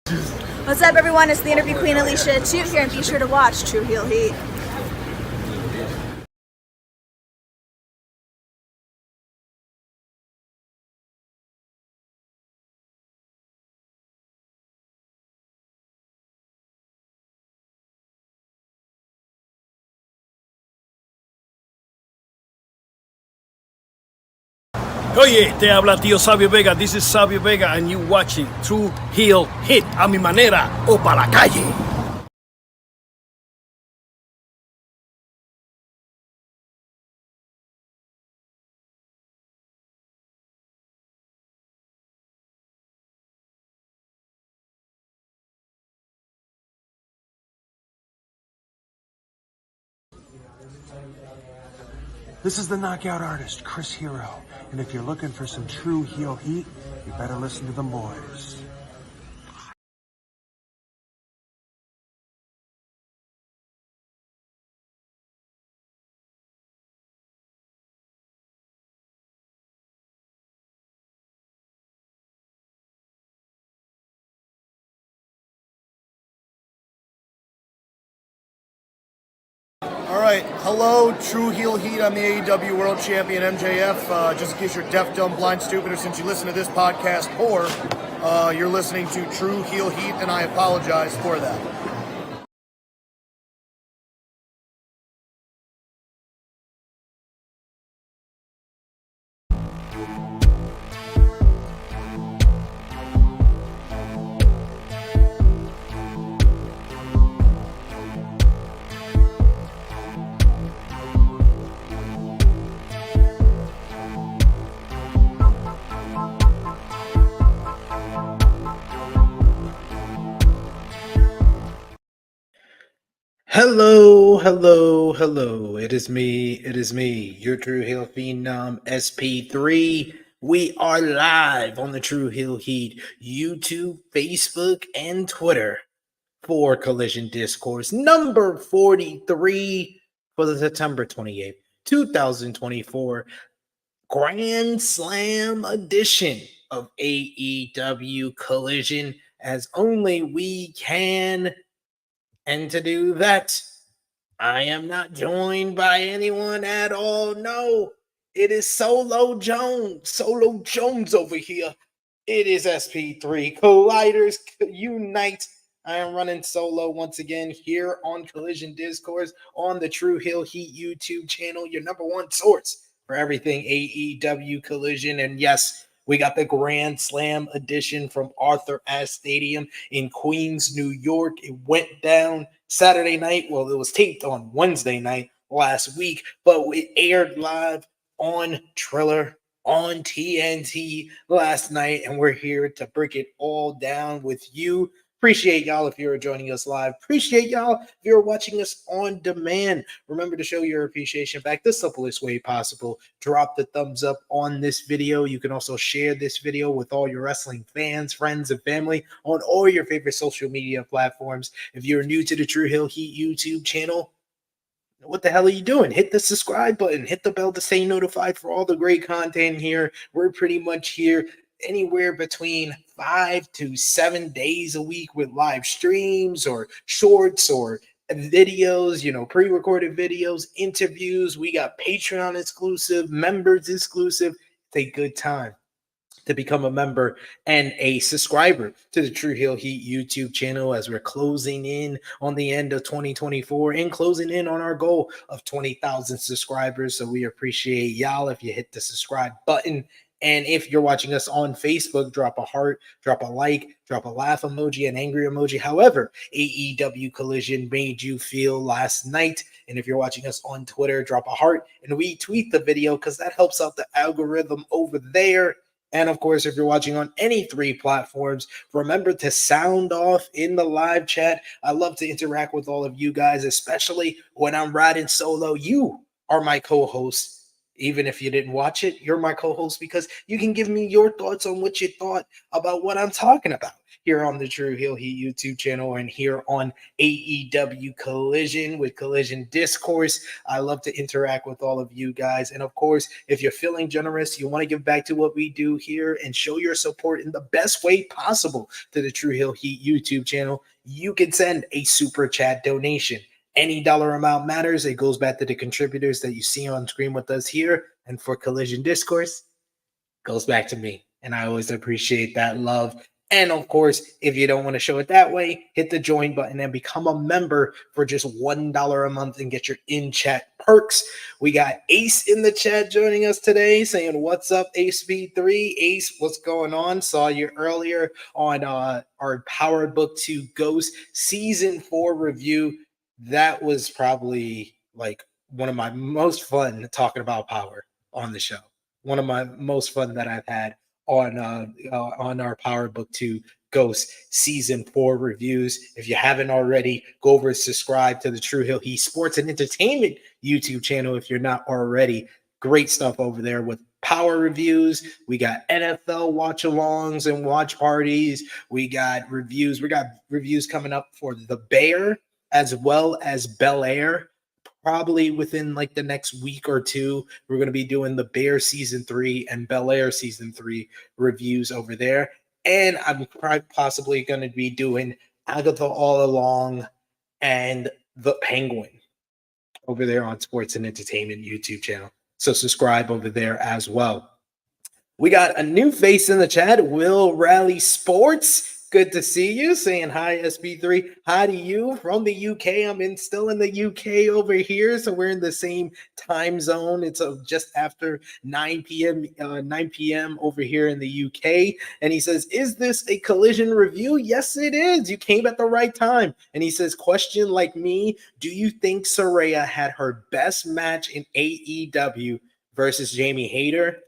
What's up, everyone? It's the Interview Queen Alicia Toot here, and be sure to watch True Heel Heat. Oye, te habla tío Sabio Vega. This is Sabio Vega, and you watching True Heel Hit a mi manera o para la calle. This is the knockout artist, Chris Hero. And if you're looking for some true heel heat, you better listen to them boys. All right, hello, True Heel Heat. I'm the AEW World Champion MJF. Just in case you're deaf, dumb, blind, stupid, or since you listen to this podcast, or you're listening to True Heel Heat, and I apologize for that. Hello. It is me, your True Heel Phenom SP3. We are live on the True Heel Heat YouTube, Facebook, and Twitter for Collision Discourse number 43 for the September 28th, 2024 Grand Slam edition of AEW Collision, as only we can. And to do that, I am not joined by anyone at all. No, it is Solo Jones over here. It is SP3. Colliders unite. I am running solo once again here on Collision Discourse on the True Heel Heat YouTube channel, your number one source for everything AEW Collision. And yes, we got the Grand Slam edition from Arthur Ashe Stadium in Queens, New York. It went down Saturday night. Well, it was taped on Wednesday night last week, but it aired live on Triller on TNT last night, and we're here to break it all down with you. Appreciate y'all if you're joining us live. Appreciate y'all if you're watching us on demand. Remember to show your appreciation back the simplest way possible. Drop the thumbs up on this video. You can also share this video with all your wrestling fans, friends, and family on all your favorite social media platforms. If you're new to the True Heel Heat YouTube channel, what the hell are you doing? Hit the subscribe button. Hit the bell to stay notified for all the great content here. We're pretty much here anywhere between 5 to 7 days a week with live streams or shorts or videos, pre-recorded videos, interviews. We got Patreon exclusive, members exclusive. It's a good time to become a member and a subscriber to the True Heel Heat YouTube channel as we're closing in on the end of 2024 and closing in on our goal of 20,000 subscribers. So we appreciate y'all if you hit the subscribe button. And if you're watching us on Facebook, drop a heart, drop a like, drop a laugh emoji, an angry emoji, however AEW Collision made you feel last night. And if you're watching us on Twitter, drop a heart and retweet the video because that helps out the algorithm over there. And of course, if you're watching on any three platforms, remember to sound off in the live chat. I love to interact with all of you guys, especially when I'm riding solo. You are my co-hosts Even if you didn't watch it, you're my co-host because you can give me your thoughts on what you thought about what I'm talking about here on the True Heel Heat YouTube channel and here on AEW Collision with Collision Discourse. I love to interact with all of you guys. And of course, if you're feeling generous, you want to give back to what we do here and show your support in the best way possible to the True Heel Heat YouTube channel, you can send a super chat donation. Any dollar amount matters. It goes back to the contributors that you see on screen with us here. And for Collision Discourse, goes back to me. And I always appreciate that love. And of course, if you don't want to show it that way, hit the join button and become a member for just $1 a month and get your in-chat perks. We got Ace in the chat joining us today saying, what's up, Ace B3? Ace, what's going on? Saw you earlier on our Power Book 2 Ghost Season 4 review. That was probably like one of my most fun talking about Power on the show. One of my most fun that I've had on our Power Book 2 Ghost Season 4 reviews. If you haven't already, go over and subscribe to the True Heel Heat Sports and Entertainment YouTube channel if you're not already. Great stuff over there with Power reviews. We got NFL watch-alongs and watch parties. We got reviews. We got reviews coming up for The Bear as well as Bel Air. Probably within like the next week or two, we're going to be doing The Bear Season 3 and Bel Air Season 3 reviews over there. And I'm possibly going to be doing Agatha All Along and The Penguin over there on Sports and Entertainment YouTube channel. So subscribe over there as well. We got a new face in the chat, Will Rally Sports. Good to see you. Saying hi, SB3. Hi to you from the UK. I'm still in the UK over here, so we're in the same time zone. It's just after 9 p.m. over here in the UK. And he says, is this a Collision review? Yes, it is. You came at the right time. And he says, question like me, do you think Saraya had her best match in AEW versus Jamie Hayter?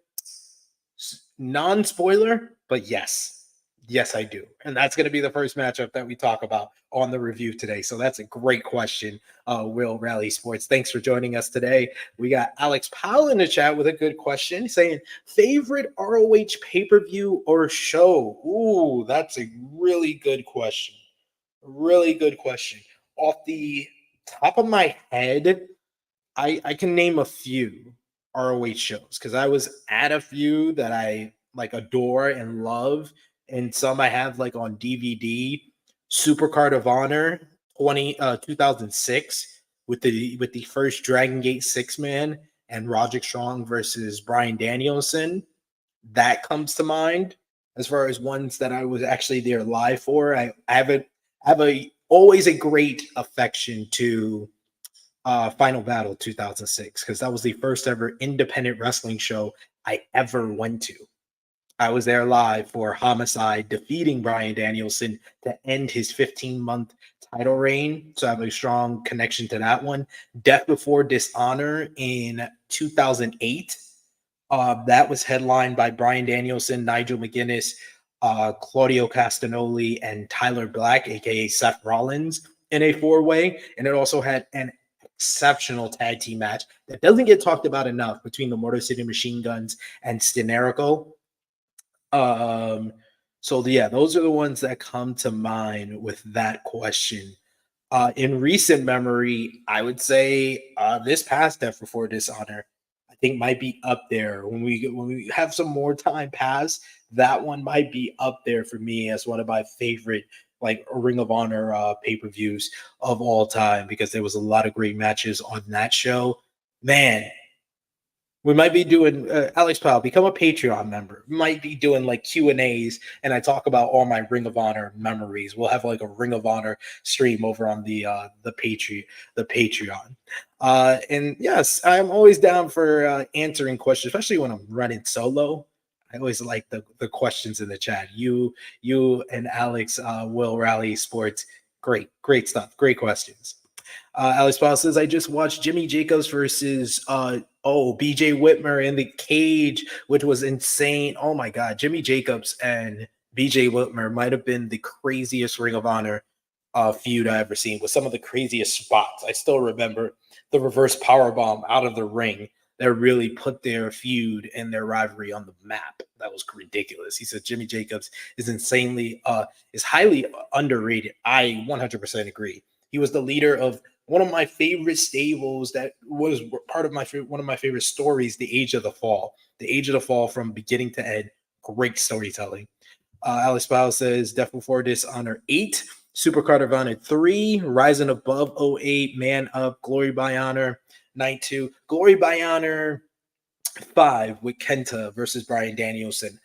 Non-spoiler, but yes. Yes, I do. And that's going to be the first matchup that we talk about on the review today. So that's a great question, Will Rally Sports. Thanks for joining us today. We got Alex Powell in the chat with a good question saying, favorite ROH pay-per-view or show? Ooh, that's a really good question. Really good question. Off the top of my head, I can name a few ROH shows because I was at a few that I like adore and love. And some I have like on DVD. Supercard of Honor 2006 with the first Dragon Gate 6-man and Roderick Strong versus Bryan Danielson. That comes to mind as far as ones that I was actually there live for. I have always a great affection to Final Battle 2006 because that was the first ever independent wrestling show I ever went to. I was there live for Homicide defeating Bryan Danielson to end his 15-month title reign. So I have a strong connection to that one. Death Before Dishonor in 2008. That was headlined by Bryan Danielson, Nigel McGuinness, Claudio Castagnoli, and Tyler Black, aka Seth Rollins, in a four-way. And it also had an exceptional tag team match that doesn't get talked about enough between the Motor City Machine Guns and Stenerico. So yeah, those are the ones that come to mind with that question. In recent memory, I would say this past Death Before Dishonor, I think might be up there. When we have some more time pass, that one might be up there for me as one of my favorite like Ring of Honor pay-per-views of all time because there was a lot of great matches on that show. Man, we might be doing Alex Powell, become a Patreon member. We might be doing like Q&As and I talk about all my Ring of Honor memories. We'll have like a Ring of Honor stream over on the Patreon. And yes, I'm always down for answering questions, especially when I'm running solo. I always like the questions in the chat. You and Alex will rally sports. Great stuff. Great questions. Alex Powell says, I just watched Jimmy Jacobs versus BJ Whitmer in the cage, which was insane. Oh my God. Jimmy Jacobs and BJ Whitmer might have been the craziest Ring of Honor feud I ever seen with some of the craziest spots. I still remember the reverse powerbomb out of the ring that really put their feud and their rivalry on the map. That was ridiculous. He said Jimmy Jacobs is is highly underrated. I 100% agree. He was the leader of one of my favorite stables that was part of one of my favorite stories, The Age of the Fall. The Age of the Fall from beginning to end. Great storytelling. Alex Powell says Death Before Dishonor 8, Supercard of Honor 3, Rising Above '08, Man Up, Glory by Honor, Night 2, Glory by Honor 5 with Kenta versus Bryan Danielson.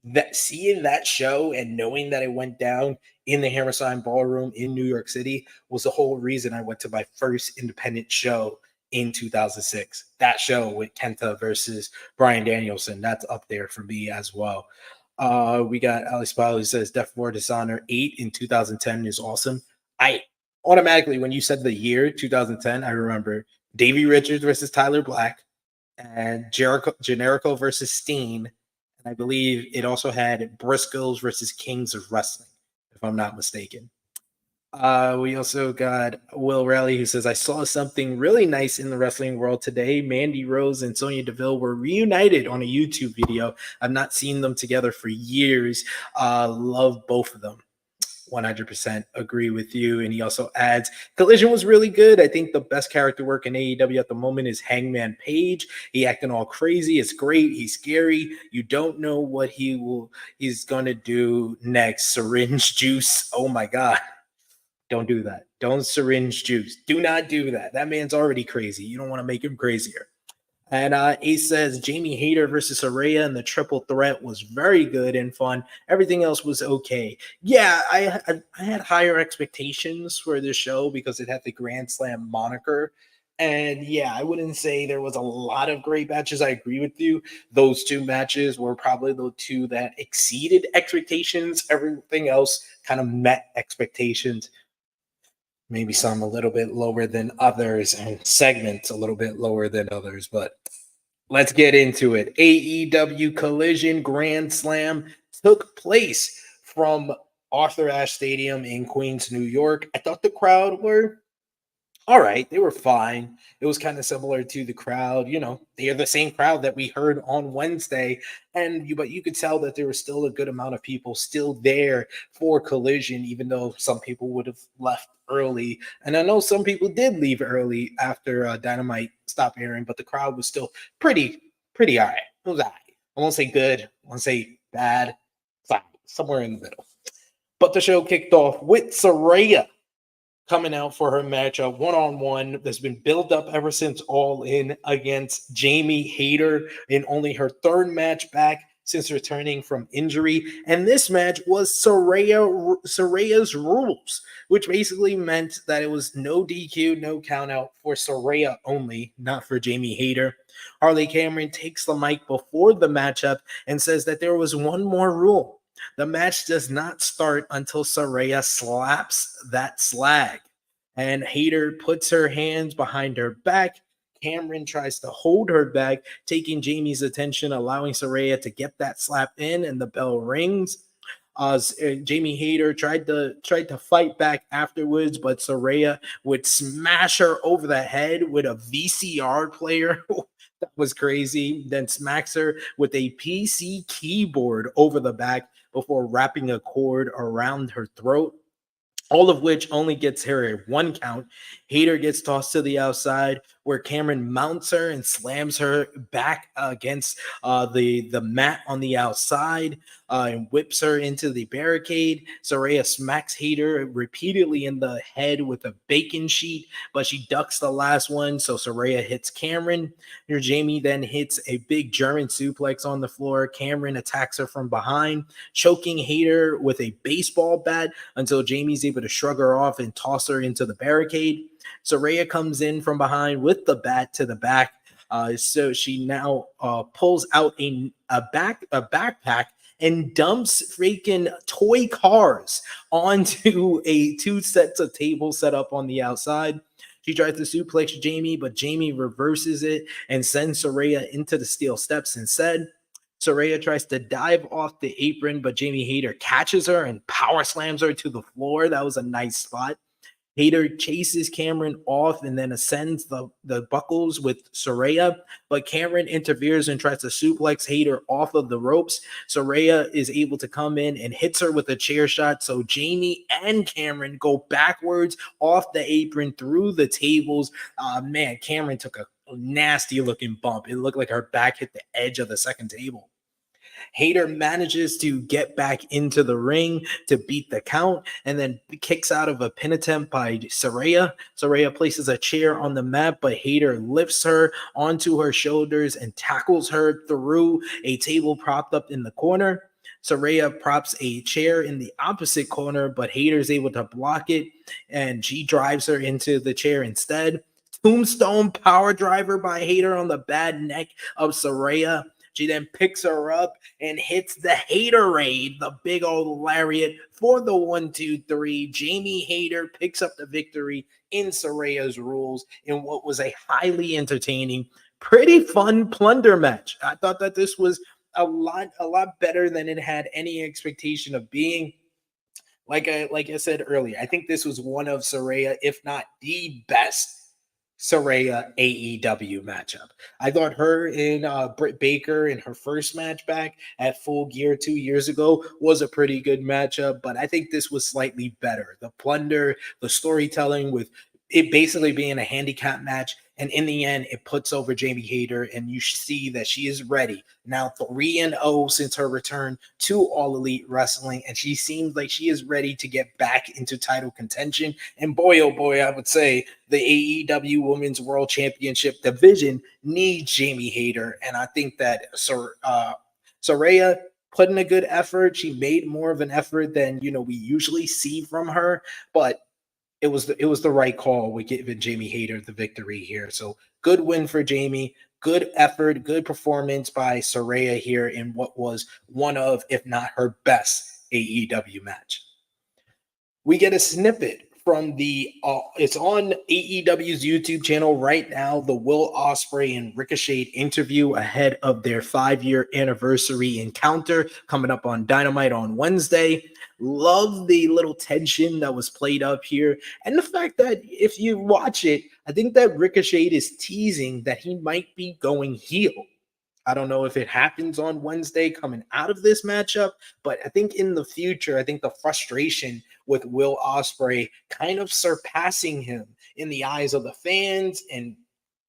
That seeing that show and knowing that it went down in the Hammerstein Ballroom in New York City was the whole reason I went to my first independent show in 2006. That show with Kenta versus Bryan Danielson, that's up there for me as well. We got Alex Powell who says Death Before Dishonor 8 in 2010 is awesome. I automatically, when you said the year 2010, I remember Davey Richards versus Tyler Black and Generico versus Steen. And I believe it also had Briscoes versus Kings of Wrestling, if I'm not mistaken. We also got Will Raleigh who says, I saw something really nice in the wrestling world today. Mandy Rose and Sonya Deville were reunited on a YouTube video. I've not seen them together for years. Love both of them. 100% agree with you. And he also adds, Collision was really good. I think the best character work in AEW at the moment is Hangman Page. He acting all crazy. It's great. He's scary. You don't know what he's going to do next. Syringe juice. Oh my God. Don't do that. Don't syringe juice. Do not do that. That man's already crazy. You don't want to make him crazier. And Ace says Jamie Hayter versus Saraya and the triple threat was very good and fun. Everything else was okay. Yeah, I had higher expectations for this show because it had the Grand Slam moniker. And yeah, I wouldn't say there was a lot of great matches. I agree with you. Those two matches were probably the two that exceeded expectations. Everything else kind of met expectations. Maybe some a little bit lower than others and segments a little bit lower than others, but let's get into it. AEW Collision Grand Slam took place from Arthur Ashe Stadium in Queens, New York. I thought the crowd were all right. They were fine. It was kind of similar to the crowd. You know, they are the same crowd that we heard on Wednesday. But you could tell that there was still a good amount of people still there for Collision, even though some people would have left early. And I know some people did leave early after Dynamite stopped airing, but the crowd was still pretty all right. It was all right. I won't say good. I won't say bad. Fine. Somewhere in the middle. But the show kicked off with Saraya coming out for her matchup one-on-one that's been built up ever since All In against Jamie Hayter in only her third match back since returning from injury. And this match was Saraya's rules, which basically meant that it was no DQ, no countout for Saraya only, not for Jamie Hayter. Harley Cameron takes the mic before the matchup and says that there was one more rule. The match does not start until Saraya slaps that slag. And Hayter puts her hands behind her back. Cameron tries to hold her back, taking Jamie's attention, allowing Saraya to get that slap in, and the bell rings. Jamie Hayter tried to fight back afterwards, but Saraya would smash her over the head with a VCR player. That was crazy. Then smacks her with a PC keyboard over the back before wrapping a cord around her throat. All of which only gets her a one count. Hayter gets tossed to the outside where Cameron mounts her and slams her back against the mat on the outside and whips her into the barricade. Saraya smacks Hayter repeatedly in the head with a bacon sheet, but she ducks the last one, so Saraya hits Cameron. Jamie then hits a big German suplex on the floor. Cameron attacks her from behind, choking Hayter with a baseball bat until Jamie's able to shrug her off and toss her into the barricade. Saraya comes in from behind with the bat to the back. So she now pulls out a backpack and dumps freaking toy cars onto two sets of tables set up on the outside. She tries to suplex Jamie, but Jamie reverses it and sends Saraya into the steel steps instead. Saraya tries to dive off the apron, but Jamie Hayter catches her and power slams her to the floor. That was a nice spot. Hayter chases Cameron off and then ascends the buckles with Saraya, but Cameron interferes and tries to suplex Hayter off of the ropes. Saraya is able to come in and hits her with a chair shot, so Jamie and Cameron go backwards off the apron through the tables. Man, Cameron took a nasty looking bump. It looked like her back hit the edge of the second table. Hayter manages to get back into the ring to beat the count and then kicks out of a pin attempt by Saraya. Saraya places a chair on the mat, but Hayter lifts her onto her shoulders and tackles her through a table propped up in the corner. Saraya props a chair in the opposite corner, but Hayter is able to block it, and she drives her into the chair instead. Tombstone power driver by Hayter on the bad neck of Saraya. She then picks her up and hits the Haterade, the big old lariat for the 1-2-3. Jamie Hayter picks up the victory in Saraya's rules in what was a highly entertaining, pretty fun plunder match. I thought that this was a lot better than it had any expectation of being. Like I said earlier, I think this was one of Saraya, if not the best Saraya AEW matchup. I thought her and Britt Baker in her first match back at Full Gear 2 years ago was a pretty good matchup, but I think this was slightly better. The plunder, the storytelling with it basically being a handicap match, and in the end, it puts over Jamie Hayter, and you see that she is ready. Now 3-0 since her return to All Elite Wrestling, and she seems like she is ready to get back into title contention. And boy, oh boy, I would say the AEW Women's World Championship division needs Jamie Hayter, and I think that Saraya put in a good effort. She made more of an effort than we usually see from her, but it was the right call with giving Jamie Hayter the victory here. So good win for Jamie, good effort, good performance by Saraya here in what was one of, if not her best AEW match. We get a snippet from it's on AEW's YouTube channel right now, the Will Ospreay and Ricochet interview ahead of their 5-year anniversary encounter coming up on Dynamite on Wednesday. Love the little tension that was played up here. And the fact that if you watch it, I think that Ricochet is teasing that he might be going heel. I don't know if it happens on Wednesday coming out of this matchup, but I think in the future, I think the frustration with Will Ospreay kind of surpassing him in the eyes of the fans and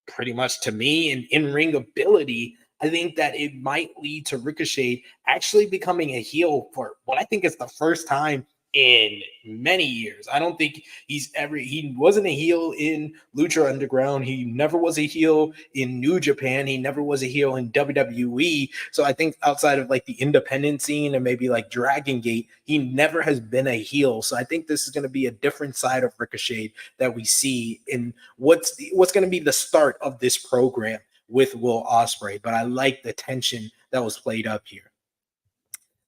pretty much to me in in-ring ability, I think that it might lead to Ricochet actually becoming a heel for what I think is the first time in many years. I don't think he wasn't a heel in Lucha Underground. He never was a heel in New Japan. He never was a heel in WWE. So I think outside of like the independent scene and maybe like Dragon Gate, he never has been a heel. So I think this is going to be a different side of Ricochet that we see in what's going to be the start of this program with Will Ospreay. But I like the tension that was played up here.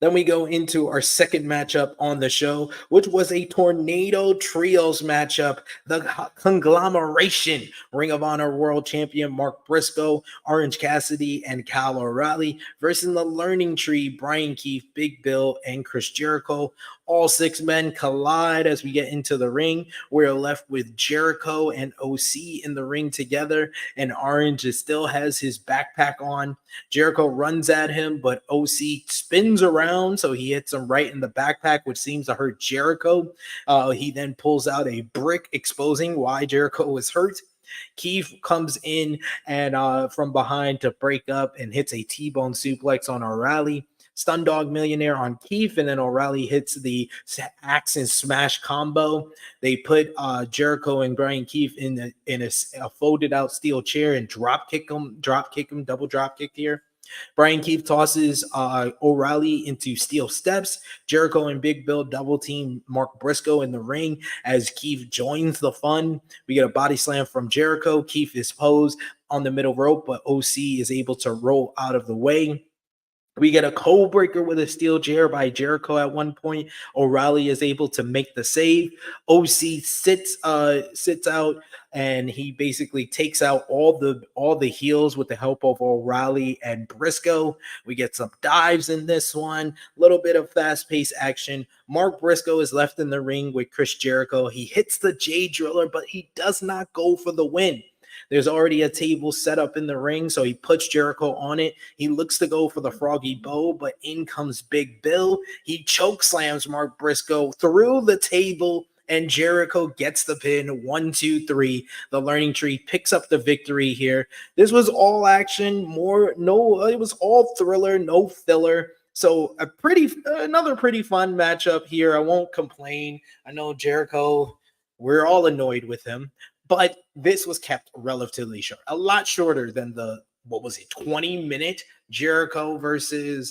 Then we go into our second matchup on the show, which was a Tornado Trios matchup. The conglomeration, Ring of Honor World Champion Mark Briscoe, Orange Cassidy, and Kyle O'Reilly versus the Learning Tree, Brian Keith, Big Bill, and Chris Jericho. All 6 men collide as we get into the ring. We're left with Jericho and OC in the ring together, and Orange still has his backpack on. Jericho runs at him, but OC spins around, so he hits him right in the backpack, which seems to hurt Jericho. He then pulls out a brick, exposing why Jericho was hurt. Keith comes in and from behind to break up and hits a T-bone suplex on O'Reilly. Stun Dog Millionaire on Keith, and then O'Reilly hits the axe and smash combo. They put Jericho and Brian Keith in a folded out steel chair and drop kick him, double drop kick here. Brian Keith tosses O'Reilly into steel steps. Jericho and Big Bill double team Mark Briscoe in the ring as Keith joins the fun. We get a body slam from Jericho. Keith is posed on the middle rope, but OC is able to roll out of the way. We get a code breaker with a steel chair by Jericho at one point. O'Reilly is able to make the save. OC sits out, and he basically takes out all the heels with the help of O'Reilly and Briscoe. We get some dives in this one, a little bit of fast-paced action. Mark Briscoe is left in the ring with Chris Jericho. He hits the J Driller, but he does not go for the win. There's already a table set up in the ring, so he puts Jericho on it. He looks to go for the froggy bow, but in comes Big Bill. He choke slams Mark Briscoe through the table, and Jericho gets the pin. 1, 2, 3. The Learning Tree picks up the victory here. This was all action, it was all thriller, no filler. So another pretty fun matchup here. I won't complain. I know Jericho, we're all annoyed with him. But this was kept relatively short, a lot shorter than the 20-minute Jericho versus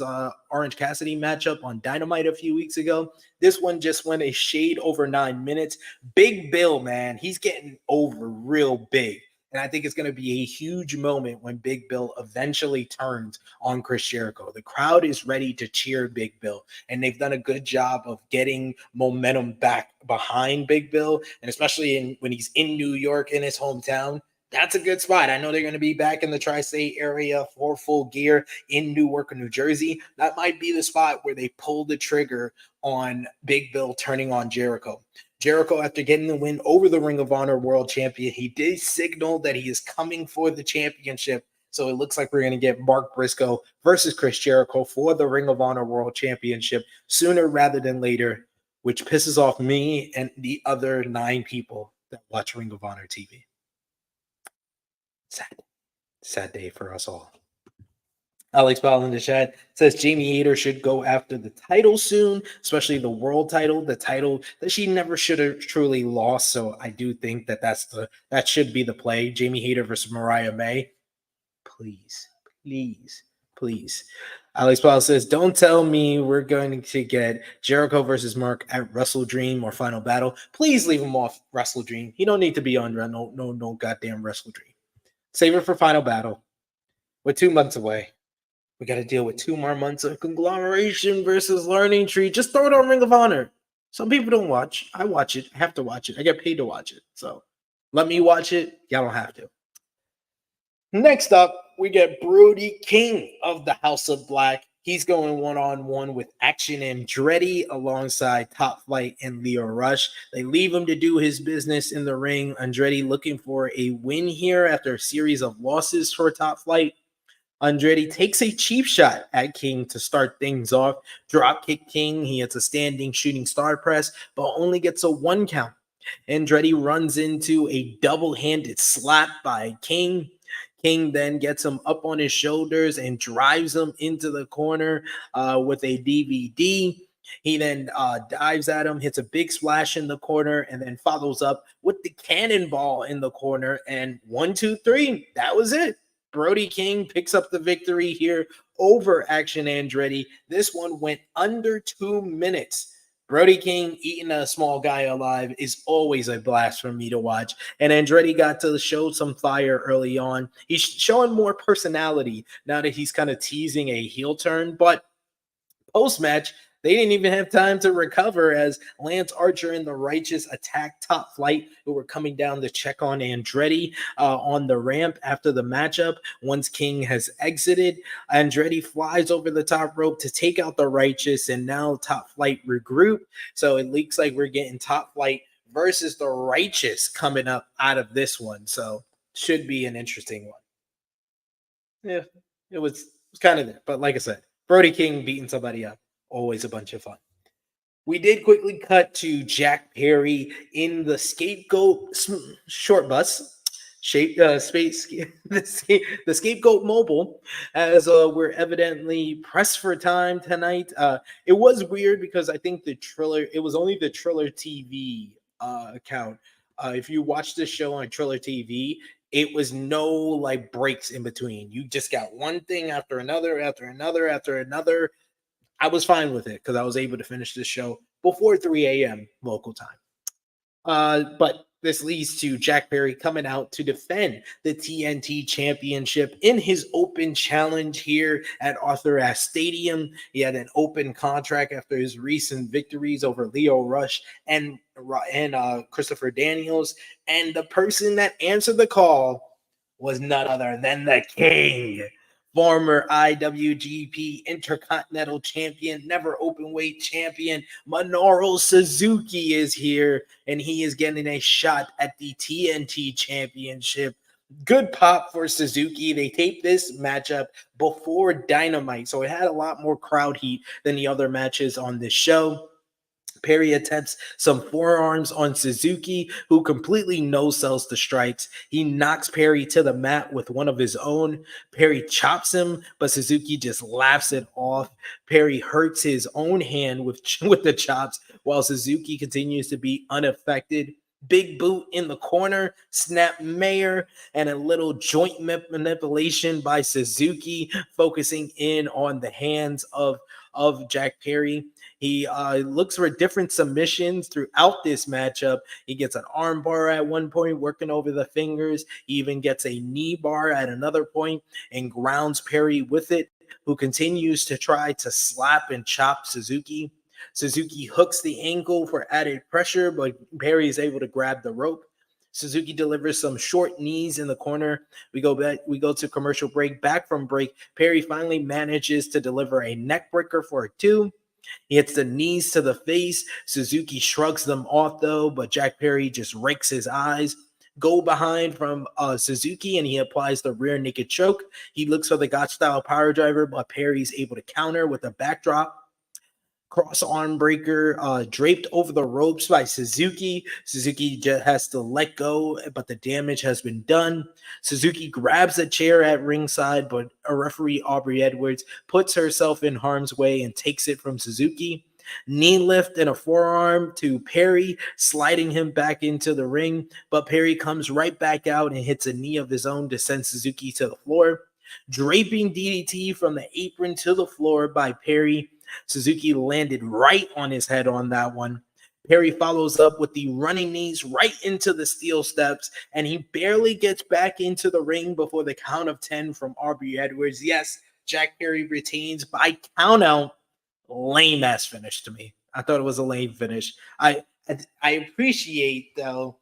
Orange Cassidy matchup on Dynamite a few weeks ago. This one just went a shade over 9 minutes. Big Bill, man, he's getting over real big. And I think it's going to be a huge moment when Big Bill eventually turns on Chris Jericho. The crowd is ready to cheer Big Bill, and they've done a good job of getting momentum back behind Big Bill, and especially when he's in New York in his hometown. That's a good spot. I know they're going to be back in the tri-state area for full gear in Newark, New Jersey. That might be the spot where they pull the trigger on Big Bill turning on Jericho. Jericho, after getting the win over the Ring of Honor World Champion, he did signal that he is coming for the championship. So it looks like we're going to get Mark Briscoe versus Chris Jericho for the Ring of Honor World Championship sooner rather than later, which pisses off me and the other 9 people that watch Ring of Honor TV. Sad day for us all. Alex Powell in the chat says Jamie Hayter should go after the title soon, especially the world title, the title that she never should have truly lost. So I do think that should be the play. Jamie Hayter versus Mariah May. Please. Alex Powell says, don't tell me we're going to get Jericho versus Mark at Wrestle Dream or Final Battle. Please leave him off Wrestle Dream. He don't need to be on no goddamn Wrestle Dream. Save it for Final Battle. We're 2 months away. We got to deal with 2 more months of Conglomeration versus Learning Tree. Just throw it on Ring of Honor. Some people don't watch. I watch it. I have to watch it. I get paid to watch it. So let me watch it. Y'all don't have to. Next up, we get Brody King of the House of Black. He's going one-on-one with Action Andretti alongside Top Flight and Leo Rush. They leave him to do his business in the ring. Andretti looking for a win here after a series of losses for Top Flight. Andretti takes a cheap shot at King to start things off. Dropkick King. He hits a standing shooting star press, but only gets a 1 count. Andretti runs into a double-handed slap by King. King then gets him up on his shoulders and drives him into the corner with a DVD. He then dives at him, hits a big splash in the corner, and then follows up with the cannonball in the corner. And 1, 2, 3, that was it. Brody King picks up the victory here over Action Andretti. This one went under 2 minutes. Brody King eating a small guy alive is always a blast for me to watch. And Andretti got to show some fire early on. He's showing more personality now that he's kind of teasing a heel turn. But post-match, they didn't even have time to recover as Lance Archer and the Righteous attacked Top Flight, who were coming down to check on Andretti on the ramp after the matchup. Once King has exited, Andretti flies over the top rope to take out the Righteous, and now Top Flight regroup. So it looks like we're getting Top Flight versus the Righteous coming up out of this one. So should be an interesting one. Yeah, it was kind of there. But like I said, Brody King beating somebody up. Always a bunch of fun. We did quickly cut to Jack Perry in the Scapegoat short bus, the Scapegoat Mobile, as we're evidently pressed for time tonight. It was weird because I think it was only the Triller TV account. If you watch this show on Triller TV, it was no like breaks in between. You just got one thing after another, after another. I was fine with it because I was able to finish this show before 3 a.m. local time. But This leads to Jack Perry coming out to defend the TNT Championship in his open challenge here at Arthur Ashe Stadium. He had an open contract after his recent victories over Leo Rush and Christopher Daniels. And the person that answered the call was none other than the King. Former IWGP Intercontinental Champion, never openweight champion, Minoru Suzuki is here, and he is getting a shot at the TNT Championship. Good pop for Suzuki. They taped this matchup before Dynamite, so it had a lot more crowd heat than the other matches on this show. Perry attempts some forearms on Suzuki, who completely no-sells the strikes. He knocks Perry to the mat with one of his own. Perry chops him, but Suzuki just laughs it off. Perry hurts his own hand with the chops, while Suzuki continues to be unaffected. Big boot in the corner, snap mayor, and a little joint manipulation by Suzuki, focusing in on the hands of Jack Perry. He looks for different submissions throughout this matchup. He gets an arm bar at one point, working over the fingers. He even gets a knee bar at another point and grounds Perry with it, who continues to try to slap and chop Suzuki. Suzuki hooks the ankle for added pressure, but Perry is able to grab the rope. Suzuki delivers some short knees in the corner. We go to commercial break. Back from break, Perry finally manages to deliver a neck breaker for a 2. He hits the knees to the face. Suzuki shrugs them off, though, but Jack Perry just rakes his eyes. Go behind from Suzuki, and he applies the rear naked choke. He looks for the Gotch-style power driver, but Perry's able to counter with a backdrop. Cross arm breaker draped over the ropes by Suzuki. Suzuki just has to let go, but the damage has been done. Suzuki grabs a chair at ringside, but a referee, Aubrey Edwards, puts herself in harm's way and takes it from Suzuki. Knee lift and a forearm to Perry, sliding him back into the ring, but Perry comes right back out and hits a knee of his own to send Suzuki to the floor. Draping DDT from the apron to the floor by Perry. Suzuki landed right on his head on that one. Perry follows up with the running knees right into the steel steps, and he barely gets back into the ring before the count of 10 from Aubrey Edwards. Yes, Jack Perry retains by count out. Lame ass finish to me. I thought it was a lame finish. I appreciate, though,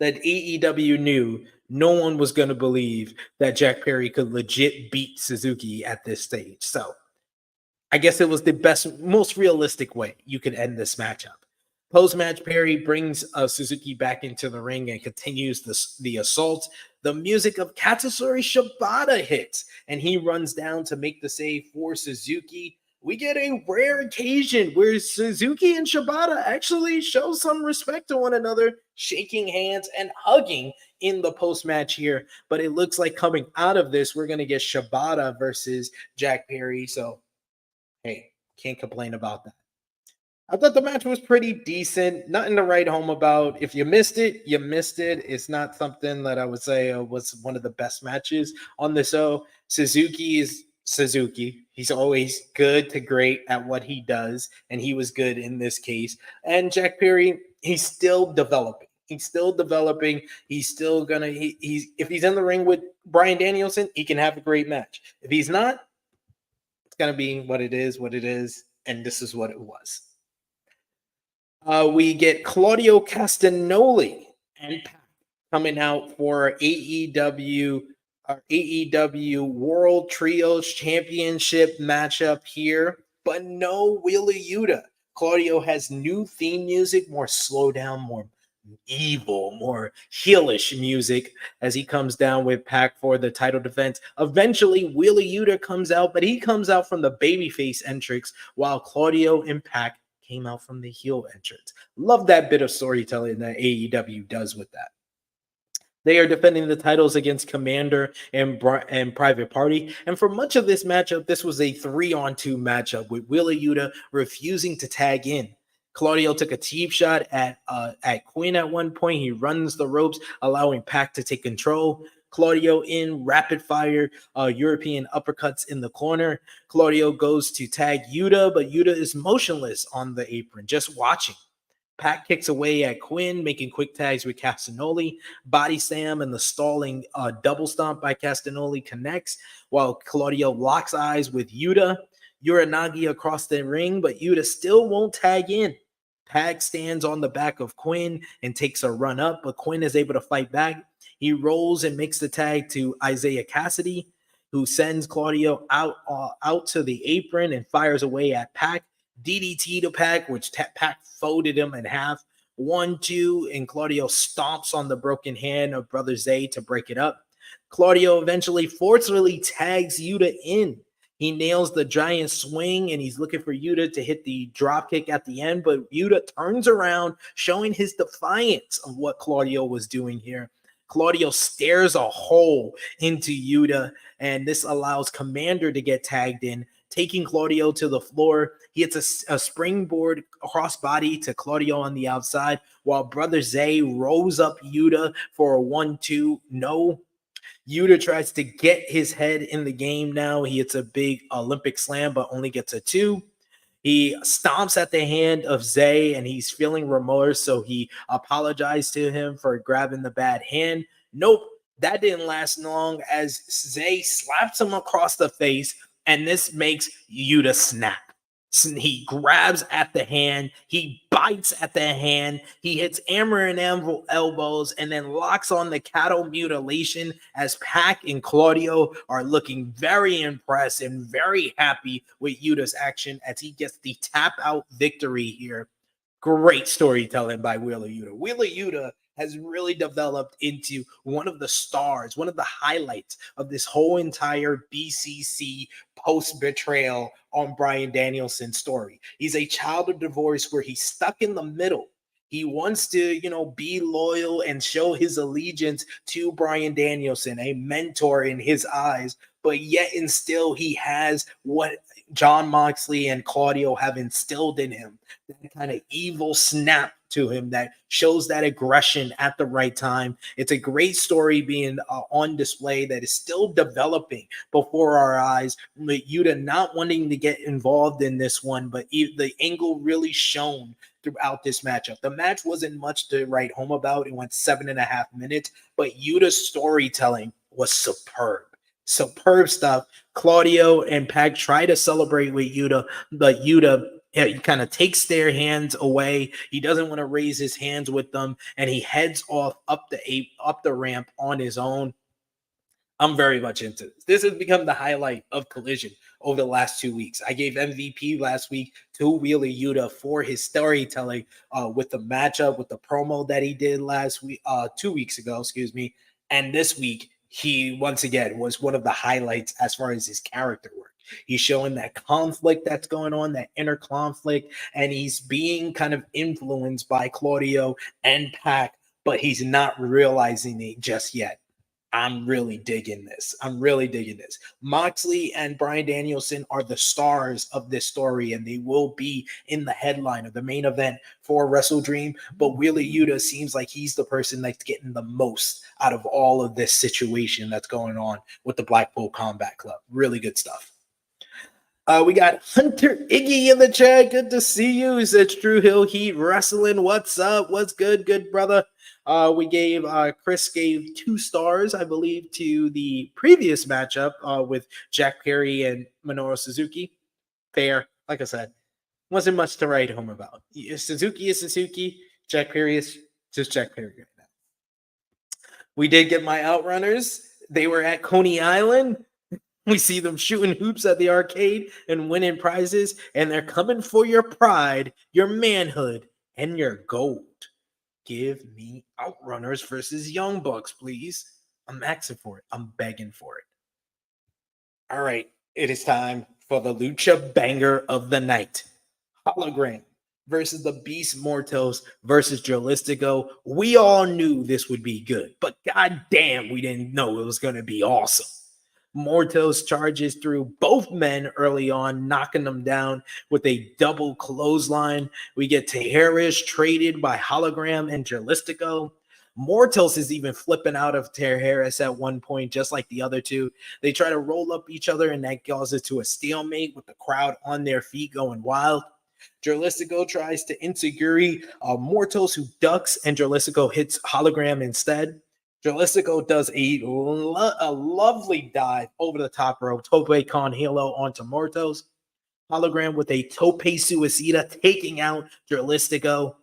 that AEW knew no one was going to believe that Jack Perry could legit beat Suzuki at this stage. So I guess it was the best, most realistic way you could end this matchup. Post-match, Perry brings Suzuki back into the ring and continues the assault. The music of Katsuyori Shibata hits, and he runs down to make the save for Suzuki. We get a rare occasion where Suzuki and Shibata actually show some respect to one another, shaking hands and hugging in the post-match here. But it looks like coming out of this, we're going to get Shibata versus Jack Perry. So, hey, can't complain about that. I thought the match was pretty decent. Nothing to write home about. If you missed it, you missed it. It's not something that I would say was one of the best matches on the show. Suzuki is Suzuki. He's always good to great at what he does, and he was good in this case. And Jack Perry, he's still developing. He's still developing. He's still gonna. He's if he's in the ring with Bryan Danielson, he can have a great match. If he's not, it's gonna be what it is, and this is what it was. We get Claudio Castagnoli and Pac coming out for AEW World Trios Championship matchup here, but no Wheeler Yuta. Claudio has new theme music, more slow down, more evil, more heelish music as he comes down with Pac for the title defense. Eventually, Wheeler Yuta comes out, but he comes out from the babyface entrance, while Claudio and Pac came out from the heel entrance. Love that bit of storytelling that AEW does with that. They are defending the titles against Komander and Private Party. And for much of this matchup, this was a 3-on-2 matchup with Wheeler Yuta refusing to tag in. Claudio took a cheap shot at Quinn at one point. He runs the ropes, allowing Pac to take control. Claudio in rapid fire European uppercuts in the corner. Claudio goes to tag Yuta, but Yuta is motionless on the apron, just watching. Pac kicks away at Quinn, making quick tags with Castagnoli. Body slam and the stalling double stomp by Castagnoli connects, while Claudio locks eyes with Yuta. Uranagi across the ring, but Yuta still won't tag in. Pac stands on the back of Quinn and takes a run up, but Quinn is able to fight back. He rolls and makes the tag to Isaiah Cassidy, who sends Claudio out to the apron and fires away at Pac. DDT to Pac, which Pac folded him in half. 1-2, and Claudio stomps on the broken hand of Brother Zay to break it up. Claudio eventually forcefully tags Yuta in. He nails the giant swing, and he's looking for Yuta to hit the drop kick at the end, but Yuta turns around, showing his defiance of what Claudio was doing here. Claudio stares a hole into Yuta, and this allows Komander to get tagged in, taking Claudio to the floor. He hits a springboard crossbody to Claudio on the outside, while Brother Zay rolls up Yuta for a 1-2. No. Yuta tries to get his head in the game now. He hits a big Olympic slam, but only gets a 2. He stomps at the hand of Zay, and he's feeling remorse, so he apologized to him for grabbing the bad hand. Nope, that didn't last long as Zay slaps him across the face, and this makes Yuta snap. He grabs at the hand, he bites at the hand, he hits hammer and anvil elbows, and then locks on the cattle mutilation as Pac and Claudio are looking very impressed and very happy with Yuta's action as he gets the tap out victory here. Great storytelling by Wheeler Yuta. Wheeler Yuta has really developed into one of the stars, one of the highlights of this whole entire BCC post-betrayal on Bryan Danielson's story. He's a child of divorce where he's stuck in the middle. He wants to, be loyal and show his allegiance to Bryan Danielson, a mentor in his eyes, but yet and still he has what Jon Moxley and Claudio have instilled in him, that kind of evil snap to him that shows that aggression at the right time. It's a great story being on display that is still developing before our eyes. Yuta not wanting to get involved in this one, but the angle really shown throughout this matchup. The match wasn't much to write home about. It went 7.5 minutes, but Yuta's storytelling was superb. Superb stuff. Claudio and Pac try to celebrate with Yuta, but Yuta he kind of takes their hands away. He doesn't want to raise his hands with them, and he heads off up the ramp on his own. I'm very much into this. This has become the highlight of Collision over the last 2 weeks. I gave MVP last week to Wheeler Yuta for his storytelling with the matchup, with the promo that he did last week, 2 weeks ago, and this week he once again was one of the highlights as far as his character work. He's showing that conflict that's going on, that inner conflict, and he's being kind of influenced by Claudio and Pac, but he's not realizing it just yet. I'm really digging this. Moxley and Bryan Danielson are the stars of this story, and they will be in the headline of the main event for Wrestle Dream. But Wheeler Yuta seems like he's the person that's getting the most out of all of this situation that's going on with the Blackpool Combat Club. Really good stuff. We got Hunter Iggy in the chat. Good to see you. He said, True Hill Heat Wrestling. What's up? What's good, brother? Chris gave 2 stars, I believe, to the previous matchup with Jack Perry and Minoru Suzuki. Fair. Like I said, wasn't much to write home about. Suzuki is Suzuki. Jack Perry is just Jack Perry right now. We did get my Outrunners. They were at Coney Island. We see them shooting hoops at the arcade and winning prizes, and they're coming for your pride, your manhood, and your gold. Give me Outrunners versus Young Bucks, please. I'm asking for it. I'm begging for it. All right, it is time for the Lucha Banger of the Night. Hologram versus the Beast Mortos versus Jolistico. We all knew this would be good, but goddamn, we didn't know it was going to be awesome. Mortos charges through both men early on, knocking them down with a double clothesline. We get Tejeris traded by Hologram and Jolistico. Mortos is even flipping out of Tejeris at one point, just like the other two. They try to roll up each other, and that causes to a stalemate with the crowd on their feet going wild. Jarlistico tries to insecurity Mortos, who ducks, and Jarlistico hits Hologram instead. Jarlistico does a lovely dive over the top rope, Tope con Hilo onto Mortos. Hologram with a Tope Suicida taking out Jarlistico.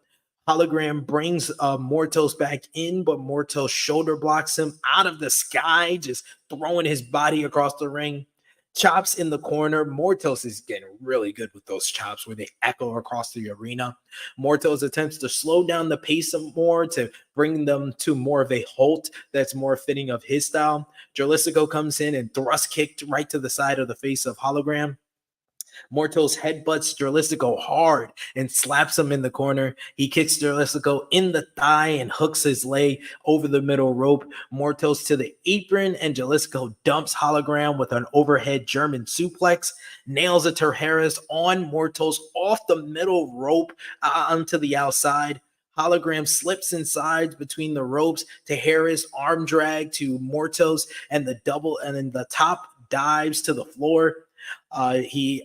Hologram brings Mortos back in, but Mortos shoulder blocks him out of the sky, just throwing his body across the ring. Chops in the corner. Mortos is getting really good with those chops where they echo across the arena. Mortos attempts to slow down the pace some more to bring them to more of a halt that's more fitting of his style. Jarlistico comes in and thrust kicked right to the side of the face of Hologram. Mortos headbutts Jarlistico hard and slaps him in the corner. He kicks Jarlistico in the thigh and hooks his leg over the middle rope. Mortos to the apron, and Jarlistico dumps Hologram with an overhead German suplex. Nails a Terjeras on Mortos off the middle rope onto the outside. Hologram slips inside between the ropes. Terjeras arm drag to Mortos, and then the top dives to the floor. He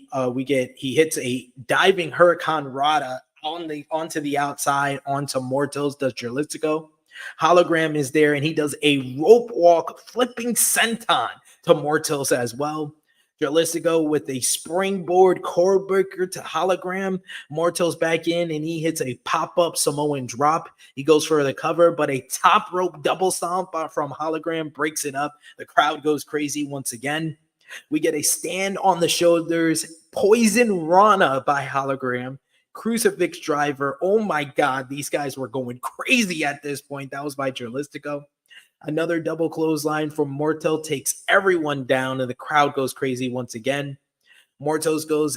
hits a diving Hurricane Rada onto the outside onto Mortos, does Jarlistico. Hologram is there, and he does a rope walk flipping senton to Mortos as well. Jarlistico with a springboard core breaker to Hologram. Mortos back in, and he hits a pop-up Samoan drop. He goes for the cover, but a top rope double stomp from Hologram breaks it up. The crowd goes crazy once again. We get a stand on the shoulders, Poison Rana by Hologram, Crucifix Driver. Oh my God, these guys were going crazy at this point. That was by Jarlistico. Another double clothesline from Morto takes everyone down, and the crowd goes crazy once again. Mortos goes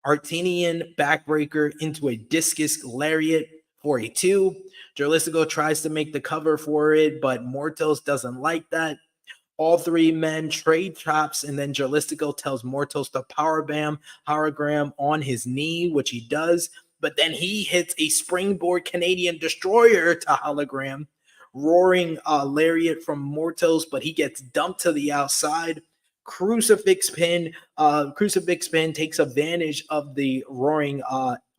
Artinian backbreaker into a discus lariat for a 2. Jarlistico tries to make the cover for it, but Mortos doesn't like that. All three men trade chops, and then Jarlistico tells Mortos to powerbomb Hologram on his knee, which he does. But then he hits a springboard Canadian destroyer to Hologram, roaring lariat from Mortos, but he gets dumped to the outside. Crucifix pin takes advantage of the roaring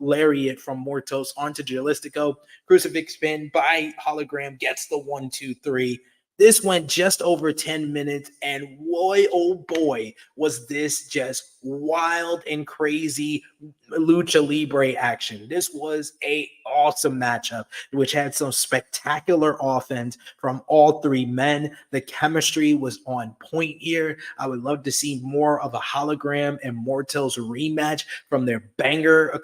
lariat from Mortos onto Jarlistico. Crucifix pin by Hologram gets the 1, 2, 3. This went just over 10 minutes, and boy, oh boy, was this just wild and crazy lucha libre action. This was a awesome matchup, which had some spectacular offense from all three men. The chemistry was on point here. I would love to see more of a Hologram and Mortos rematch from their banger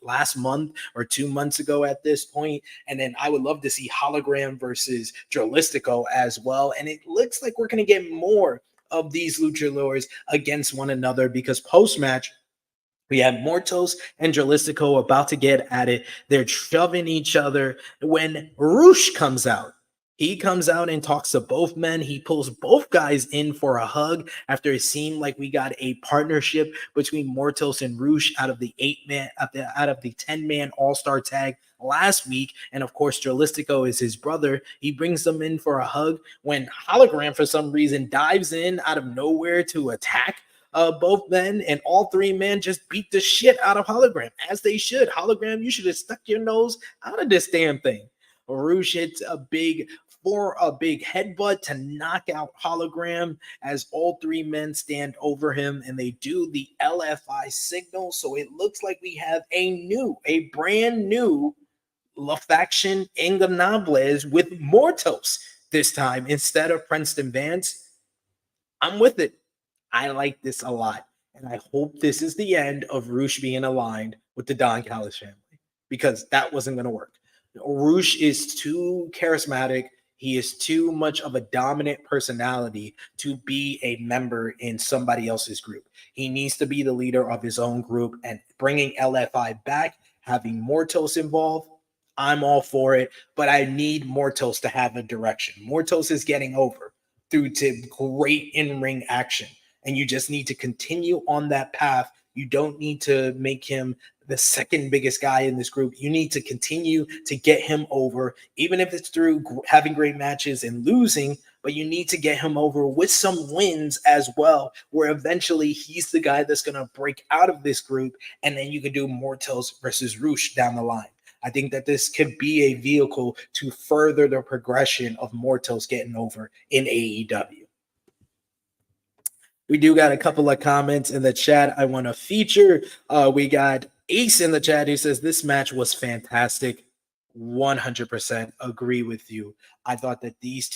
last month or 2 months ago at this point. And then I would love to see Hologram versus Jarlistico as well. And it looks like we're going to get more of these luchadors against one another, because post-match, we have Mortos and Jarlistico about to get at it. They're shoving each other when Roosh comes out. He comes out and talks to both men. He pulls both guys in for a hug after it seemed like we got a partnership between Mortos and Roosh out of the 10-man all-star tag last week. And of course, Jarlistico is his brother. He brings them in for a hug when Hologram, for some reason, dives in out of nowhere to attack both men, and all three men just beat the shit out of Hologram, as they should. Hologram, you should have stuck your nose out of this damn thing. Roosh hits a big headbutt to knock out Hologram as all three men stand over him, and they do the LFI signal. So it looks like we have a brand new La Faction Ingobernables with Mortos this time instead of Princeton Vance. I'm with it. I like this a lot, and I hope this is the end of Roosh being aligned with the Don Callis family, because that wasn't going to work. Roosh is too charismatic. He is too much of a dominant personality to be a member in somebody else's group. He needs to be the leader of his own group, and bringing LFI back, having Mortos involved, I'm all for it, but I need Mortos to have a direction. Mortos is getting over through to great in-ring action, and you just need to continue on that path. You don't need to make him the second biggest guy in this group. You need to continue to get him over, even if it's through having great matches and losing, but you need to get him over with some wins as well, where eventually he's the guy that's going to break out of this group, and then you can do Mortals versus Roosh down the line. I think that this could be a vehicle to further the progression of Mortals getting over in AEW. We do got a couple of comments in the chat I want to feature. We got Ace in the chat who says this match was fantastic. 100% agree with you. I thought that these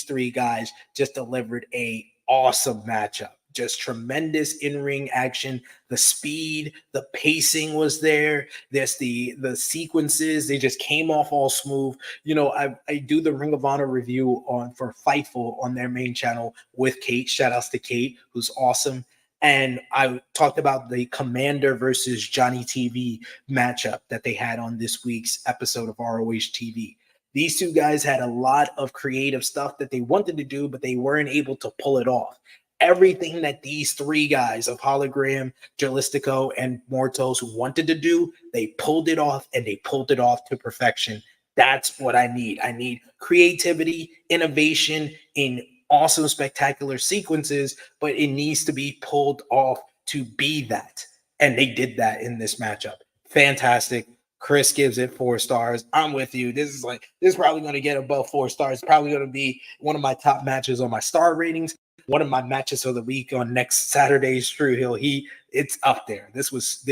three guys just delivered a awesome matchup. Just tremendous in-ring action. The speed, the pacing was there. There's the sequences. They just came off all smooth. You know, I do the Ring of Honor review for Fightful on their main channel with Kate. Shout outs to Kate, who's awesome. And I talked about the Komander versus Johnny TV matchup that they had on this week's episode of ROH TV. These two guys had a lot of creative stuff that they wanted to do, but they weren't able to pull it off. Everything that these three guys of Hologram, Jalistico, and Mortals wanted to do, they pulled it off, and they pulled it off to perfection. That's what I need. I need creativity, innovation in awesome, spectacular sequences, but it needs to be pulled off to be that. And they did that in this matchup. Fantastic. Chris gives it 4 stars. I'm with you. This is probably going to get above 4 stars. Probably going to be one of my top matches on my star ratings. One of my matches of the week on next Saturday's True Heel Heat. It's up there. This was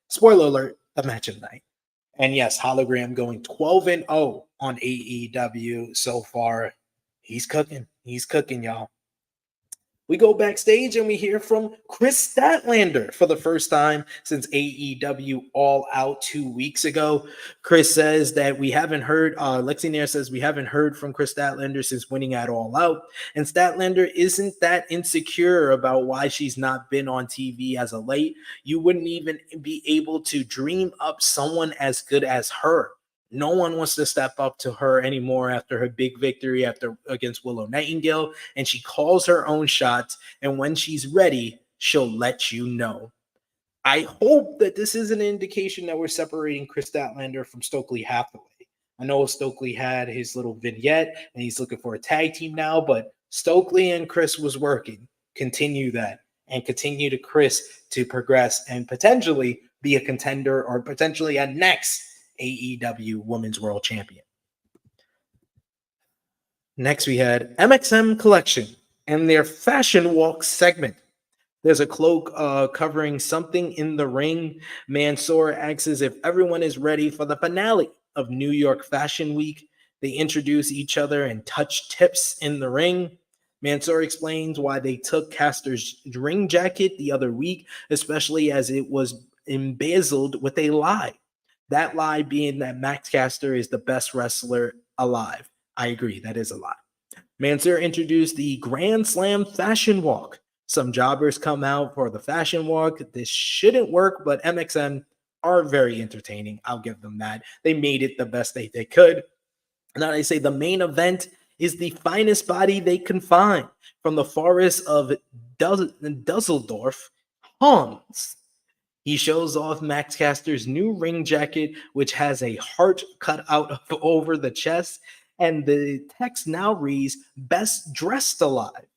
spoiler alert, the match of the night. And yes, Hologram going 12-0 on AEW so far. He's cooking. He's cooking, y'all. We go backstage and we hear from Chris Statlander for the first time since AEW All Out 2 weeks ago. Chris says that we haven't heard, Lexi Nair says we haven't heard from Chris Statlander since winning at All Out. And Statlander isn't that insecure about why she's not been on TV as of late. You wouldn't even be able to dream up someone as good as her. No one wants to step up to her anymore after her big victory against Willow Nightingale, and she calls her own shots, and when she's ready, she'll let you know. I hope that this is an indication that we're separating Chris Statlander from Stokely Hathaway. I know Stokely had his little vignette, and he's looking for a tag team now, but Stokely and Chris was working. Continue that, and continue to Chris to progress and potentially be a contender or potentially a next AEW Women's World Champion. Next, we had MXM Collection and their Fashion Walk segment. There's a cloak covering something in the ring. Mansoor asks if everyone is ready for the finale of New York Fashion Week. They introduce each other and touch tips in the ring. Mansoor explains why they took Caster's ring jacket the other week, especially as it was embezzled with a lie. That lie being that Max Caster is the best wrestler alive. I agree, that is a lie. Mansoor introduced the Grand Slam Fashion Walk. Some jobbers come out for the Fashion Walk. This shouldn't work, but MXM are very entertaining. I'll give them that. They made it the best they could. Now they say the main event is the finest body they can find. From the forest of Dusseldorf, Hans. He shows off Max Caster's new ring jacket, which has a heart cut out over the chest, and the text now reads, "Best dressed alive."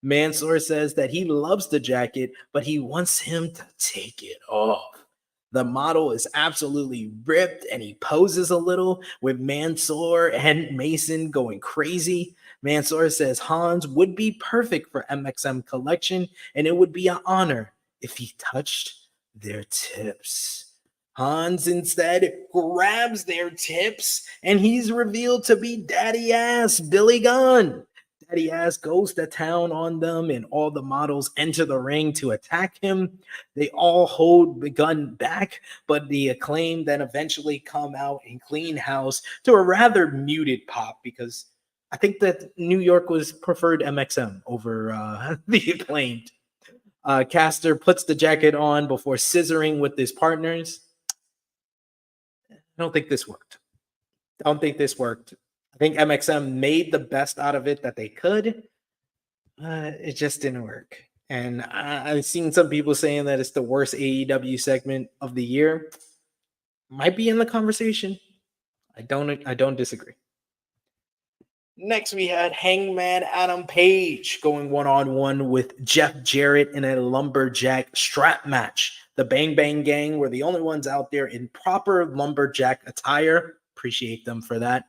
Mansoor says that he loves the jacket, but he wants him to take it off. The model is absolutely ripped, and he poses a little with Mansoor and Mason going crazy. Mansoor says Hans would be perfect for MXM Collection, and it would be an honor if he touched their tips. Hans instead grabs their tips, and he's revealed to be Daddy Ass Billy Gunn. Daddy Ass goes to town on them, and all the models enter the ring to attack him. They all hold the gun back, but the Acclaim then eventually come out and clean house to a rather muted pop, because I think that New York was preferred MXM over the Acclaimed. Caster puts the jacket on before scissoring with his partners. I don't think this worked. I think MXM made the best out of it that they could. It just didn't work. And I've seen some people saying that it's the worst AEW segment of the year. Might be in the conversation. I don't disagree. Next, we had Hangman Adam Page going one-on-one with Jeff Jarrett in a lumberjack strap match. The Bang Bang Gang were the only ones out there in proper lumberjack attire. Appreciate them for that.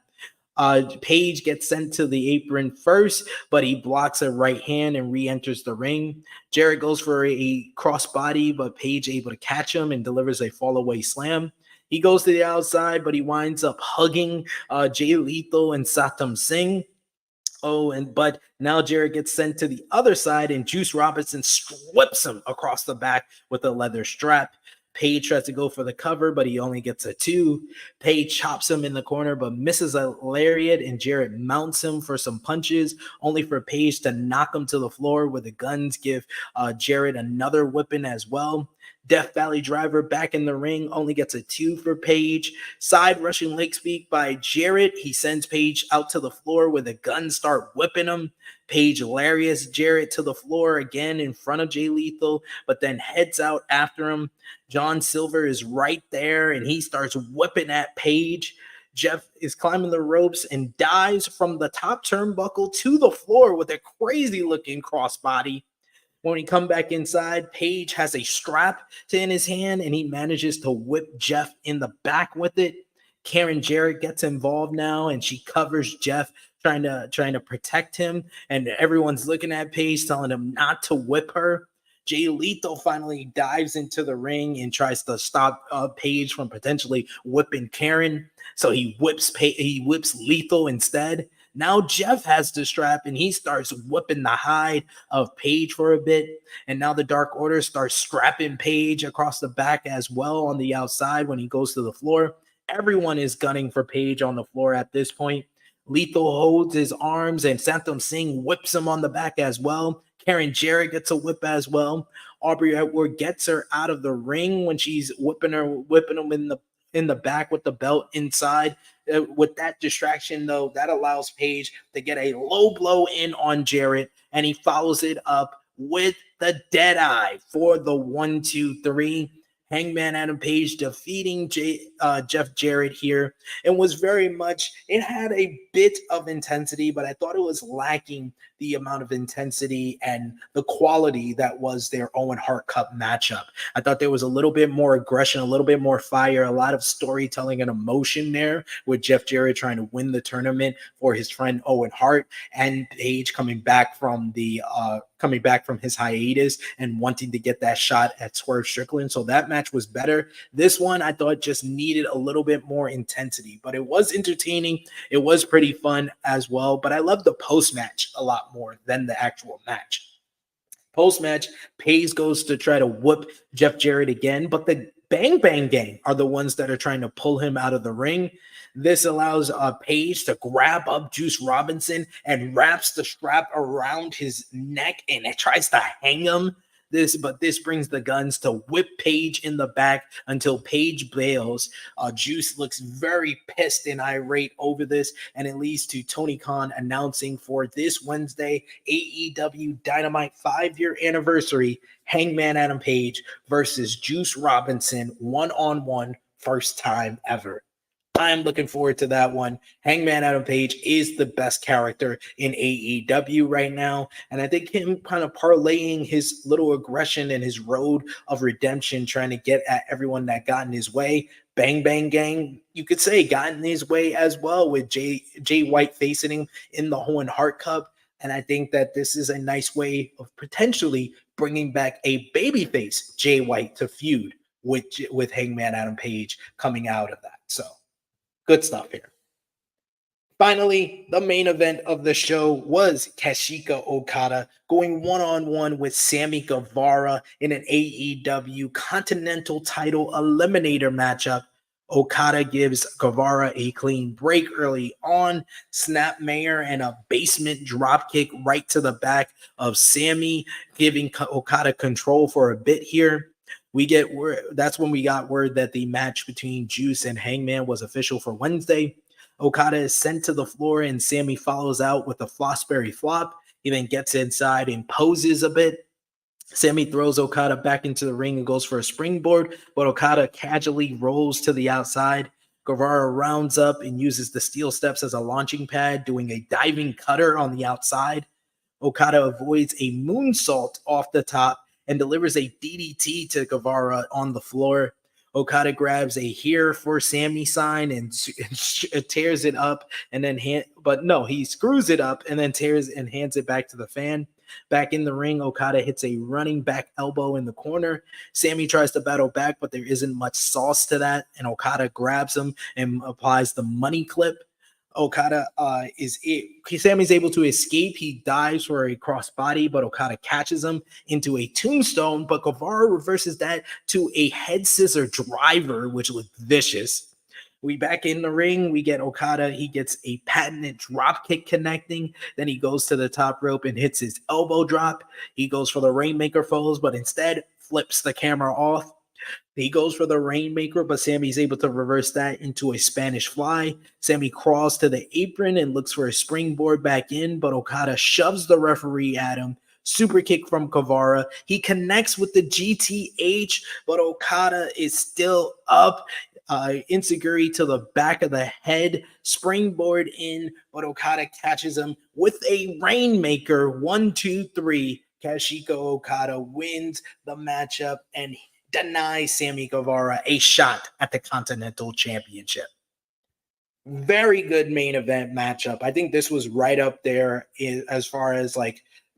Page gets sent to the apron first, but he blocks a right hand and re-enters the ring. Jarrett goes for a crossbody, but Page able to catch him and delivers a fall-away slam. He goes to the outside, but he winds up hugging Jay Lethal and Satam Singh. But now Jarrett gets sent to the other side, and Juice Robinson whips him across the back with a leather strap. Page tries to go for the cover, but he only gets a 2. Page chops him in the corner, but misses a lariat, and Jarrett mounts him for some punches, only for Page to knock him to the floor, where the guns give Jarrett another whipping as well. Death Valley Driver back in the ring, only gets a 2 for Page. Side rushing leg sweep by Jarrett. He sends Page out to the floor where the guns start whipping him. Page lariats Jarrett to the floor again in front of Jay Lethal, but then heads out after him. John Silver is right there, and he starts whipping at Page. Jeff is climbing the ropes and dives from the top turnbuckle to the floor with a crazy-looking crossbody. When he come back inside, Page has a strap in his hand, and he manages to whip Jeff in the back with it. Karen Jarrett gets involved now, and she covers Jeff, trying to protect him. And everyone's looking at Page, telling him not to whip her. Jay Lethal finally dives into the ring and tries to stop Page from potentially whipping Karen. So he whips Lethal instead. Now Jeff has the strap, and he starts whipping the hide of Page for a bit. And now the Dark Order starts strapping Page across the back as well on the outside when he goes to the floor. Everyone is gunning for Page on the floor at this point. Lethal holds his arms, and Satam Singh whips him on the back as well. Karen Jarrett gets a whip as well. Aubrey Edward gets her out of the ring when she's whipping him in the back with the belt inside. With that distraction, though, that allows Page to get a low blow in on Jarrett, and he follows it up with the Deadeye for the 1-2-3. Hangman Adam Page defeating Jeff Jarrett here. It was very much, it had a bit of intensity, but I thought it was lacking the amount of intensity and the quality that was their Owen Hart Cup matchup. I thought there was a little bit more aggression, a little bit more fire, a lot of storytelling and emotion there with Jeff Jarrett trying to win the tournament for his friend Owen Hart, and Page coming back from his hiatus and wanting to get that shot at Swerve Strickland. So that match was better. This one I thought just needed a little bit more intensity, but it was entertaining. It was pretty fun as well, but I loved the post-match a lot more than the actual match. Post-match, Page goes to try to whoop Jeff Jarrett again, but the Bang Bang Gang are the ones that are trying to pull him out of the ring. This allows Page to grab up Juice Robinson and wraps the strap around his neck, and it tries to hang him. This brings the guns to whip Page in the back until Page bails. Juice looks very pissed and irate over this, and it leads to Tony Khan announcing for this Wednesday AEW Dynamite 5-year anniversary, Hangman Adam Page versus Juice Robinson, one-on-one, first time ever. I'm looking forward to that one. Hangman Adam Page is the best character in AEW right now, and I think him kind of parlaying his little aggression and his road of redemption, trying to get at everyone that got in his way. Bang Bang Gang, you could say, got in his way as well, with Jay White facing him in the Owen Hart Cup. And I think that this is a nice way of potentially bringing back a babyface Jay White to feud with Hangman Adam Page coming out of that. So good stuff here. Finally, the main event of the show was Kazuchika Okada going one-on-one with Sammy Guevara in an AEW Continental title eliminator matchup. Okada gives Guevara a clean break early on, snapmare and a basement dropkick right to the back of Sammy, giving Okada control for a bit here. We get word, that's when we got word that the match between Juice and Hangman was official for Wednesday. Okada is sent to the floor, and Sammy follows out with a Flossberry flop. He then gets inside and poses a bit. Sammy throws Okada back into the ring and goes for a springboard, but Okada casually rolls to the outside. Guevara rounds up and uses the steel steps as a launching pad, doing a diving cutter on the outside. Okada avoids a moonsault off the top and delivers a DDT to Guevara on the floor. Okada grabs a here for Sammy sign and tears it up, and then he screws it up and then tears and hands it back to the fan. Back in the ring, Okada hits a running back elbow in the corner. Sammy tries to battle back, but there isn't much sauce to that, and Okada grabs him and applies the money clip. Sammy's able to escape. He dives for a crossbody, but Okada catches him into a tombstone, but Guevara reverses that to a head scissor driver, which looked vicious. We back in the ring, we get Okada. He gets a patented drop kick connecting. Then he goes to the top rope and hits his elbow drop. He goes for the Rainmaker Foes, but instead flips the camera off. He goes for the Rainmaker, but Sammy's able to reverse that into a Spanish fly. Sammy crawls to the apron and looks for a springboard back in, but Okada shoves the referee at him. Super kick from Guevara. He connects with the GTH, but Okada is still up. Insecurity to the back of the head, springboard in, but Okada catches him with a Rainmaker. 1, 2, 3. Kazuchika Okada wins the matchup and denies Sammy Guevara a shot at the Continental Championship. Very good main event matchup. I think this was right up there as far as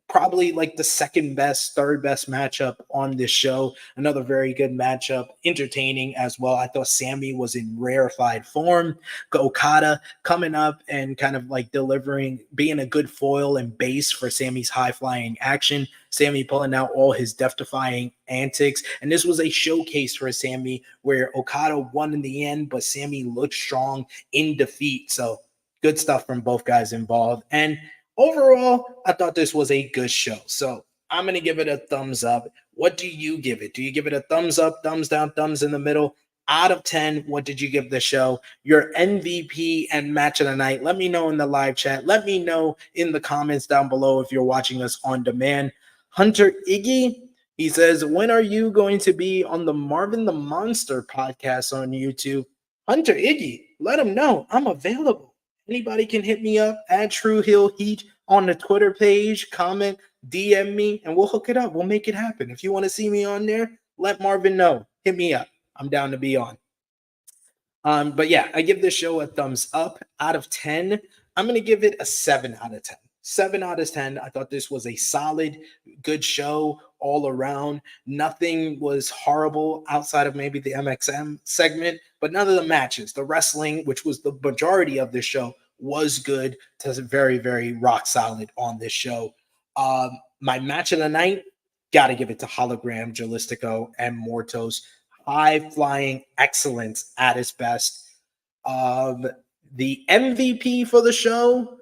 probably the second best, third best matchup on this show. Another very good matchup, entertaining as well. I thought Sammy was in rarefied form. Okada coming up and kind of delivering, being a good foil and base for Sammy's high-flying action. Sammy pulling out all his death-defying antics. And this was a showcase for Sammy where Okada won in the end, but Sammy looked strong in defeat. So good stuff from both guys involved. And overall, I thought this was a good show. So I'm going to give it a thumbs up. What do you give it? Do you give it a thumbs up, thumbs down, thumbs in the middle? Out of 10, what did you give the show? Your MVP and match of the night. Let me know in the live chat. Let me know in the comments down below if you're watching us on demand. Hunter Iggy, he says, when are you going to be on the Marvin the Monster podcast on YouTube? Hunter Iggy, let him know I'm available. Anybody can hit me up at True Heel Heat on the Twitter page, comment, DM me, and we'll hook it up. We'll make it happen. If you want to see me on there, let Marvin know. Hit me up. I'm down to be on. But yeah, I give this show a thumbs up. Out of 10, I'm going to give it a 7 out of 10. 7 out of 10. I thought this was a solid, good show all around. Nothing was horrible outside of maybe the MXM segment, but none of the matches, the wrestling, which was the majority of this show, was good to very, very rock solid on this show. My match of the night, got to give it to Hologram, Jalistico, and Mortos. High-flying excellence at its best. The MVP for the show,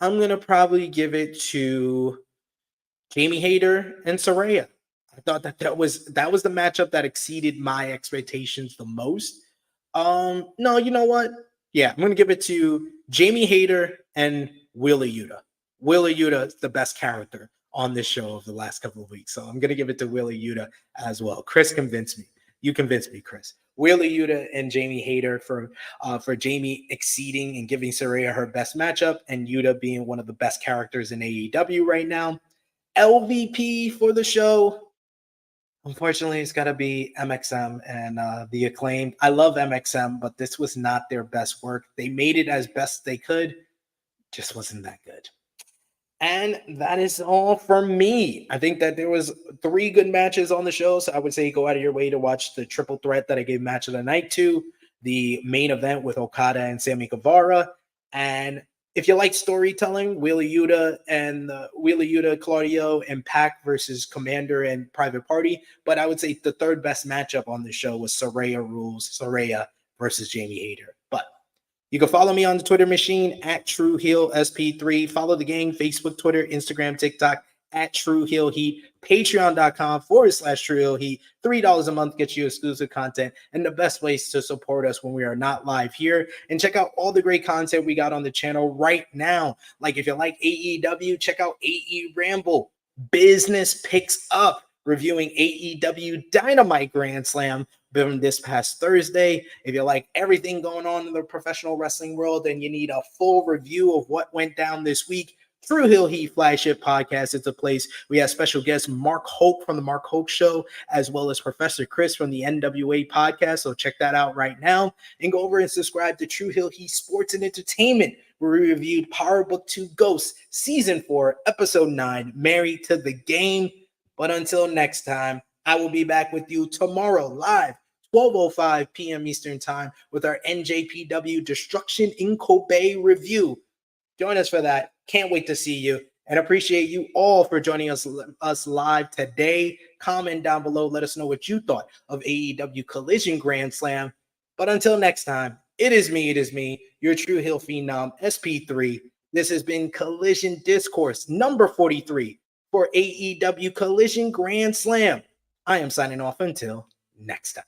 I'm going to probably give it to Jamie Hayter and Saraya. I thought that was the matchup that exceeded my expectations the most. No, you know what? Yeah, I'm going to give it to Jamie Hayter and Wheeler Yuta. Wheeler Yuta is the best character on this show over the last couple of weeks. So I'm going to give it to Wheeler Yuta as well. Chris convinced me. You convinced me, Chris. Wheeler Yuta and Jamie Hayter for Jamie exceeding and giving Saraya her best matchup, and Yuta being one of the best characters in AEW right now. LVP for the show, unfortunately, it's got to be MXM and the Acclaimed. I love MXM, but this was not their best work. They made it as best they could, just wasn't that good. And that is all for me. I think that there was 3 good matches on the show, so I would say go out of your way to watch the triple threat that I gave match of the night to, the main event with Okada and Sammy Guevara. And if you like storytelling, Wheeler Yuta, Claudio, and Pac versus Komander and Private Party. But I would say the third best matchup on the show was Saraya versus Jamie Hayter. But you can follow me on the Twitter machine at TrueHeelSP3. Follow the gang, Facebook, Twitter, Instagram, TikTok at True Heel Heat. Patreon.com/True Heel Heat. $3 a month gets you exclusive content and the best place to support us when we are not live here. And check out all the great content we got on the channel right now. Like if you like AEW, check out AE Ramble. Business picks up, reviewing AEW Dynamite Grand Slam from this past Thursday. If you like everything going on in the professional wrestling world and you need a full review of what went down this week, True Heel Heat Flagship Podcast is a place. We have special guest Mark Hope from the Mark Hope Show, as well as Professor Chris from the NWA Podcast. So check that out right now and go over and subscribe to True Heel Heat Sports and Entertainment, where we reviewed Power Book 2 Ghosts Season 4, Episode 9, Married to the Game. But until next time, I will be back with you tomorrow live, 12:05 p.m. Eastern Time, with our NJPW Destruction in Kobe review. Join us for that. Can't wait to see you, and appreciate you all for joining us live today. Comment down below. Let us know what you thought of AEW Collision Grand Slam. But until next time, it is me, your True Heel Phenom, SP3. This has been Collision Discourse number 43 for AEW Collision Grand Slam. I am signing off until next time.